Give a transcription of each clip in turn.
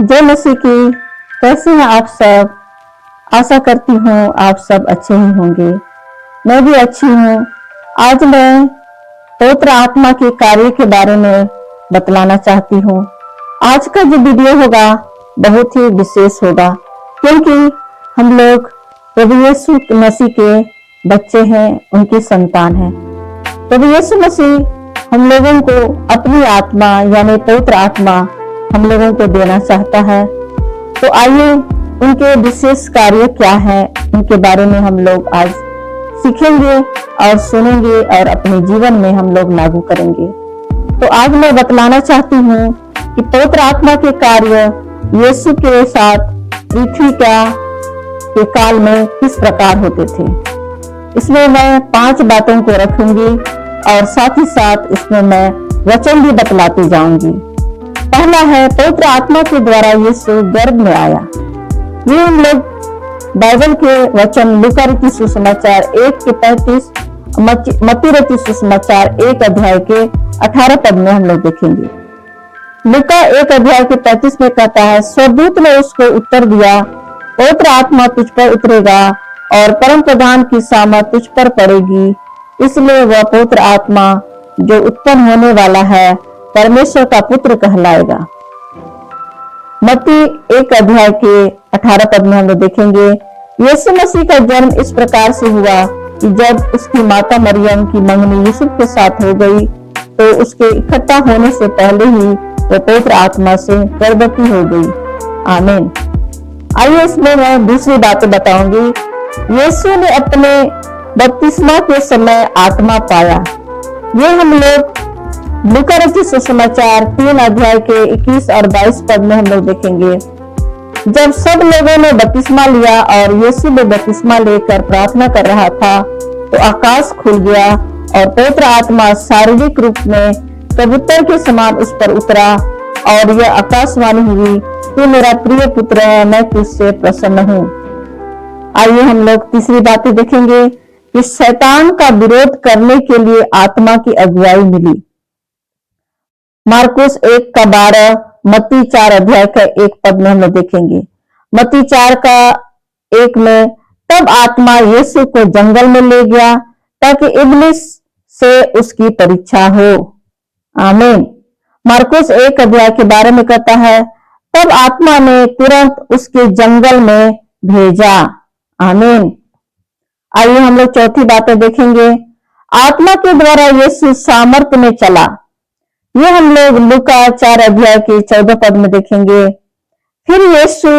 जय मसीह की। कैसे हैं आप सब? आशा करती हूँ आप सब अच्छे ही होंगे। मैं भी अच्छी हूँ। आज मैं पवित्र आत्मा के कार्य के बारे में बतलाना चाहती हूँ। आज का जो वीडियो होगा बहुत ही विशेष होगा, क्योंकि हम लोग प्रभु यीशु मसीह के बच्चे हैं, उनकी संतान हैं। प्रभु यीशु मसीह हम लोगों को अपनी आत्मा यानी पवित्र आत्मा हम लोगों को देना चाहता है। तो आइए उनके विशेष कार्य क्या है, उनके बारे में हम लोग आज सीखेंगे और सुनेंगे और अपने जीवन में हम लोग लागू करेंगे। तो आज मैं बतलाना चाहती हूँ कि पवित्र आत्मा के कार्य यीशु के साथ पृथ्वी के काल में किस प्रकार होते थे। इसमें मैं 5 बातों को रखूंगी और साथ ही साथ इसमें मैं वचन भी बतलाती जाऊंगी। पहला है, पवित्र आत्मा के द्वारा यीशु गर्भ में आया। ये हम लोग बाइबल के वचन लूका रचित सुसमाचार 1:35, मत्ती रचित सुसमाचार 1 अध्याय के 18 पद में हम लोग देखेंगे। लूका 1 अध्याय के 35 में कहता है, स्वर्गदूत ने उसको उत्तर दिया, पवित्र आत्मा तुझ पर उतरेगा और परम प्रधान की सामर्थ तुझ पर पड़ेगी, इसलिए वह पवित्र आत्मा जो उत्पन्न होने वाला है परमेश्वर का पुत्र कहलाएगा। मत्ती 1 अध्याय के 18 पद में हम लोग देखेंगे, यीशु मसीह का जन्म इस प्रकार से हुआ कि जब उसकी माता मरियम की मंगनी यूसुफ के साथ हो गई तो उसके इकट्ठा होने से पहले ही वो पवित्र आत्मा से गर्भवती हो गई। आमीन। आइए इसमें मैं दूसरी बातें बताऊंगी। यीशु ने अपने बपतिस्मा के समय आत्मा पाया। ये हम लोग लूका रचित सुसमाचार 3 अध्याय के 21 और 22 पद में हम लोग देखेंगे। जब सब लोगों ने बपतिस्मा लिया और यीशु में बपतिस्मा लेकर प्रार्थना कर रहा था तो आकाश खुल गया और पवित्र आत्मा शारीरिक रूप में कबूतर के समान उस पर उतरा और यह आकाशवाणी हुई, तू मेरा प्रिय पुत्र है, मैं तुझसे प्रसन्न हूँ। आइए हम लोग तीसरी बातें देखेंगे कि शैतान का विरोध करने के लिए आत्मा की अगुवाई मिली। मार्कुस 1:12, मत्ती 4 अध्याय का 1 पद में हम लोग देखेंगे। मत्ती 4:1 में, तब आत्मा यीशु को जंगल में ले गया ताकि इब्लिस से उसकी परीक्षा हो। आमीन। मार्कुस 1 अध्याय के 12 में कहता है, तब आत्मा ने तुरंत उसके जंगल में भेजा। आमीन। आइए हम लोग चौथी बातें देखेंगे। आत्मा के द्वारा यीशु सामर्थ में चला। ये हम लोग लूका 4 अध्याय के 14 पद में देखेंगे। फिर यीशु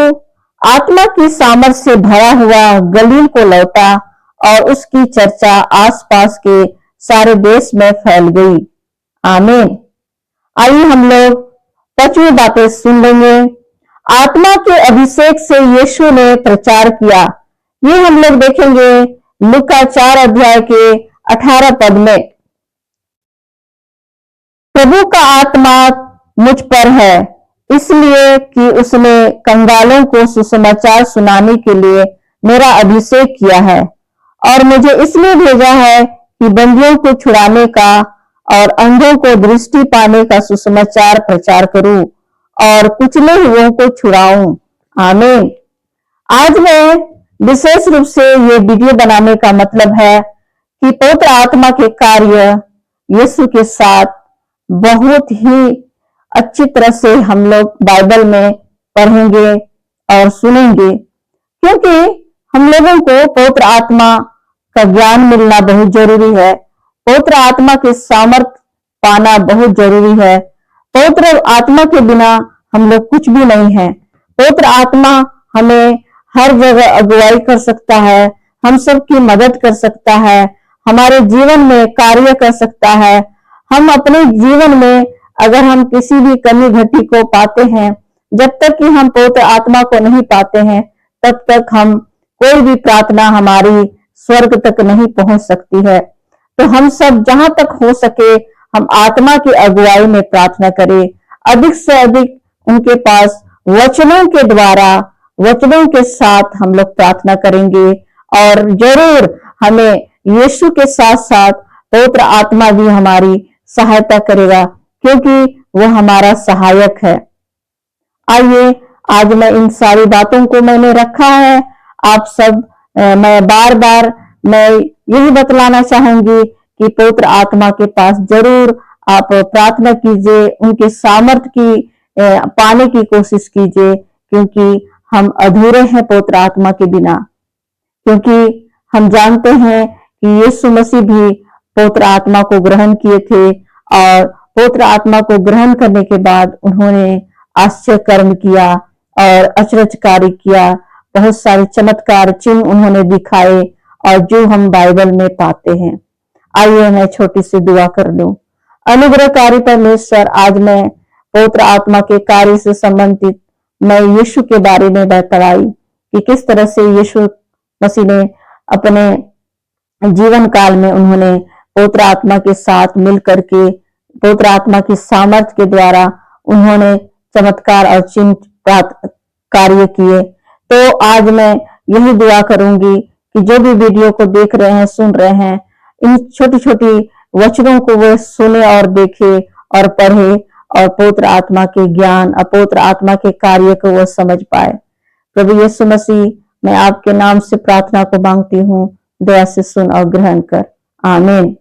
आत्मा की सामर्थ से भरा हुआ गलील को लौटा और उसकी चर्चा आसपास के सारे देश में फैल गई। आमीन। आइए हम लोग 5वीं बातें सुन लेंगे। आत्मा के अभिषेक से यीशु ने प्रचार किया। ये हम लोग देखेंगे लूका 4 अध्याय के 18 पद में। प्रभु का आत्मा मुझ पर है, इसलिए कि उसने कंगालों को सुसमाचार सुनाने के लिए मेरा अभिषेक किया है और मुझे इसलिए भेजा है कि बंदियों को छुड़ाने का और अंधों को दृष्टि पाने का सुसमाचार प्रचार करूं और कुचले हुओं को छुड़ाऊं। आमीन। आज मैं विशेष रूप से ये वीडियो बनाने का मतलब है कि पवित्र आत्मा के कार्य यीशु के साथ बहुत ही अच्छी तरह से हम लोग बाइबल में पढ़ेंगे और सुनेंगे, क्योंकि हम लोगों को पवित्र आत्मा का ज्ञान मिलना बहुत जरूरी है। पवित्र आत्मा के सामर्थ पाना बहुत जरूरी है। पवित्र आत्मा के बिना हम लोग कुछ भी नहीं है। पवित्र आत्मा हमें हर जगह अगुवाई कर सकता है, हम सबकी मदद कर सकता है, हमारे जीवन में कार्य कर सकता है। हम अपने जीवन में अगर हम किसी भी कमी घटी को पाते हैं, जब तक कि हम पवित्र आत्मा को नहीं पाते हैं तब तक हम कोई भी प्रार्थना हमारी स्वर्ग तक नहीं पहुंच सकती है। तो हम सब जहां तक हो सके हम आत्मा की अगुवाई में प्रार्थना करें, अधिक से अधिक उनके पास वचनों के द्वारा वचनों के साथ हम लोग प्रार्थना करेंगे और जरूर हमें यीशु के साथ साथ पवित्र आत्मा भी हमारी सहायता करेगा, क्योंकि वो हमारा सहायक है। आइए आज मैं इन सारी बातों को मैंने रखा है। आप सब मैं बार बार मैं यही बतलाना चाहूंगी कि पवित्र आत्मा के पास जरूर आप प्रार्थना कीजिए, उनके सामर्थ्य की पाने की कोशिश कीजिए, क्योंकि हम अधूरे हैं पवित्र आत्मा के बिना। क्योंकि हम जानते हैं कि यीशु मसीह भी पवित्र आत्मा को ग्रहण किए थे और पवित्र आत्मा को ग्रहण करने के बाद उन्होंने आश्चर्य कर्म किया और अचरज कार्य किया, बहुत सारे चमत्कार चिन्ह उन्होंने दिखाए और जो हम बाइबल में पाते हैं। आइए मैं छोटी सी दुआ कर लूं। अनुग्रहकारी परमेश्वर, आज मैं पवित्र आत्मा के कार्य से संबंधित मैं यीशु के बारे में बतलाई कि किस तरह से यीशु मसीह ने अपने जीवन काल में उन्होंने पवित्र आत्मा के साथ मिल करके पवित्र आत्मा की सामर्थ्य के द्वारा उन्होंने चमत्कार और चिन्ह कार्य किए। तो आज मैं यही दुआ करूंगी कि जो भी वीडियो को देख रहे हैं, सुन रहे हैं, इन छोटी छोटी वचनों को वो सुने और देखे और पढ़े और पवित्र आत्मा के ज्ञान और पवित्र आत्मा के कार्य को वो समझ पाए। प्रभु यीशु मसीह, मैं आपके नाम से प्रार्थना को मांगती हूँ, दया से सुन और ग्रहण कर। आमीन।